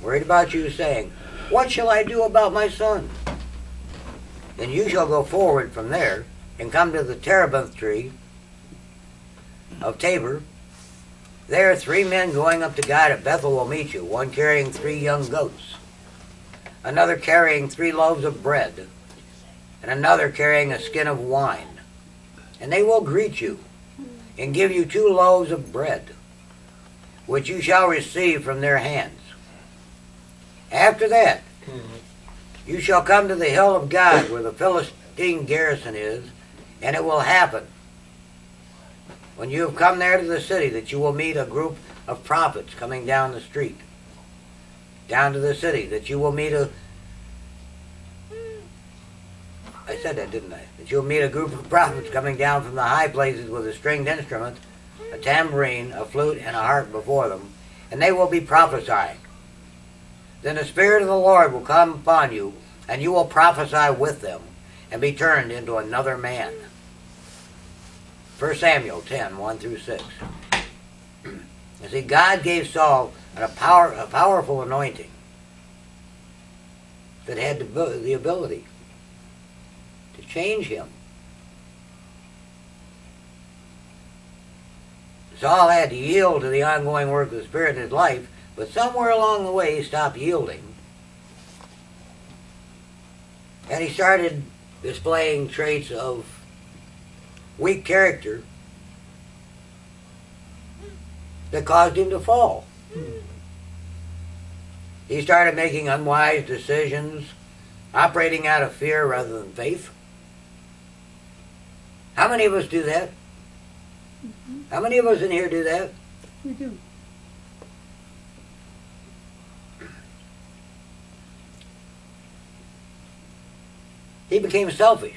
worried about you, saying, what shall I do about my son? Then you shall go forward from there, and come to the terebinth tree of Tabor. There 3 men going up to God at Bethel will meet you, one carrying 3 young goats, another carrying 3 loaves of bread, and another carrying a skin of wine. And they will greet you, and give you 2 loaves of bread, which you shall receive from their hands. After that, you shall come to the hill of God, where the Philistine garrison is, and it will happen, when you have come there to the city, that you will meet a group of prophets coming down the street, down to the city, that you will meet a... I said that, didn't I? That you'll meet a group of prophets coming down from the high places with a stringed instrument, a tambourine, a flute, and a harp before them, and they will be prophesying. Then the Spirit of the Lord will come upon you, and you will prophesy with them, and be turned into another man. 1 Samuel 10, 1 through 6. You see, God gave Saul a powerful anointing that had the ability to change him. Saul had to yield to the ongoing work of the Spirit in his life, but somewhere along the way he stopped yielding. And he started displaying traits of weak character that caused him to fall. He started making unwise decisions, operating out of fear rather than faith. How many of us do that? How many of us in here do that? We do. He became selfish.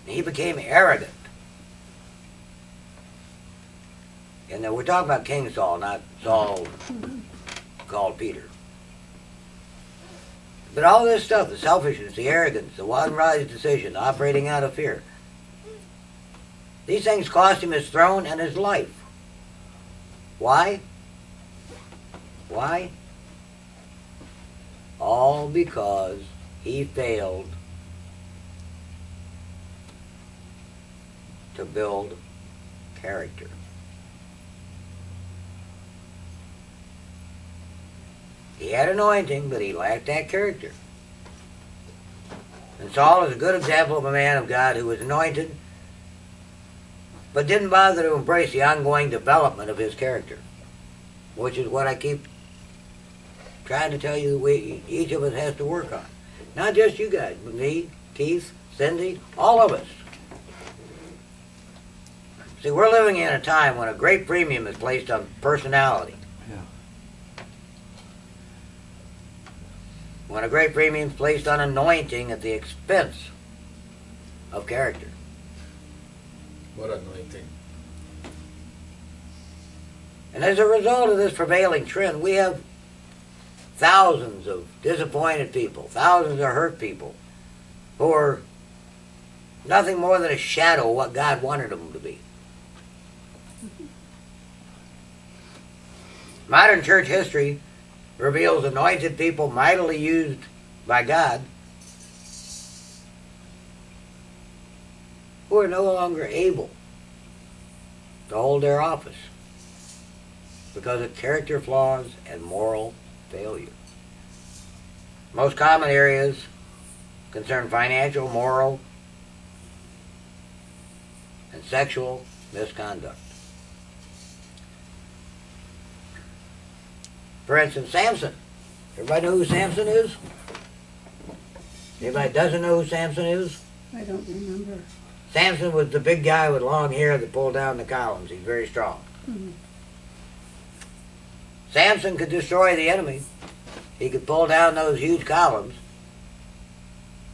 He became arrogant. And we're talking about King Saul, not Saul called Peter. But all this stuff, the selfishness, the arrogance, the unwise decision, operating out of fear, these things cost him his throne and his life. Why? Why? All because he failed to build character. He had anointing, but he lacked that character. And Saul is a good example of a man of God who was anointed, but didn't bother to embrace the ongoing development of his character, which is what I keep trying to tell you that each of us has to work on. Not just you guys, but me, Keith, Cindy, all of us. See, we're living in a time when a great premium is placed on personality. When a great premium is placed on anointing at the expense of character. What anointing? And as a result of this prevailing trend, we have thousands of disappointed people, thousands of hurt people, who are nothing more than a shadow of what God wanted them to be. Modern church history reveals anointed people mightily used by God who are no longer able to hold their office because of character flaws and moral failure. Most common areas concern financial, moral, and sexual misconduct. For instance, Samson. Everybody know who Samson is? Anybody doesn't know who Samson is? I don't remember. Samson was the big guy with long hair that pulled down the columns. He's very strong. Mm-hmm. Samson could destroy the enemy. He could pull down those huge columns.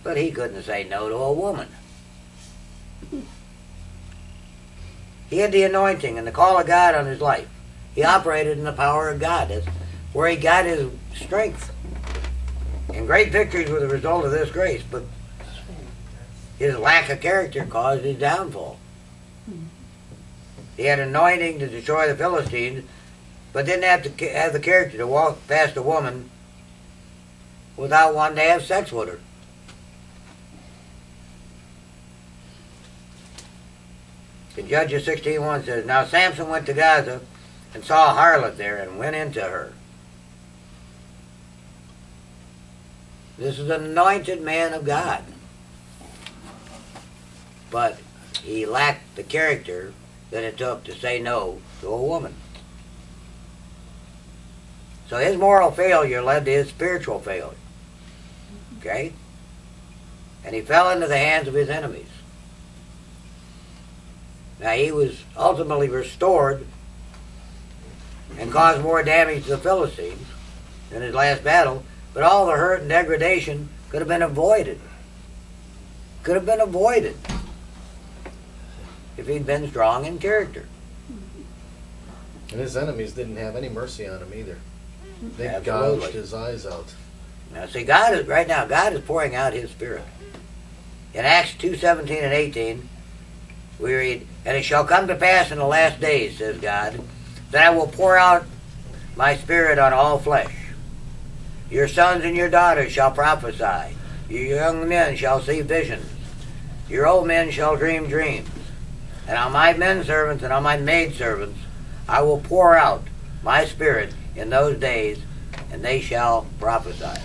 But he couldn't say no to a woman. He had the anointing and the call of God on his life. He operated in the power of God. That's where he got his strength. And great victories were the result of this grace, but his lack of character caused his downfall. He had anointing to destroy the Philistines, but didn't have to have the character to walk past a woman without wanting to have sex with her. The Judges 16:1 says, "Now Samson went to Gaza and saw a harlot there and went into her." This is an anointed man of God. But he lacked the character that it took to say no to a woman. So his moral failure led to his spiritual failure. Okay? And he fell into the hands of his enemies. Now he was ultimately restored and caused more damage to the Philistines in his last battle, but all the hurt and degradation could have been avoided. Could have been avoided if he'd been strong in character. And his enemies didn't have any mercy on him either. They Absolutely. gouged his eyes out. Now see, God is right now, God is pouring out his Spirit. In Acts 2:17 and 18, we read, "And it shall come to pass in the last days, says God, that I will pour out my Spirit on all flesh. Your sons and your daughters shall prophesy. Your young men shall see visions. Your old men shall dream dreams. And on my men servants and on my maid servants I will pour out my Spirit in those days, and they shall prophesy."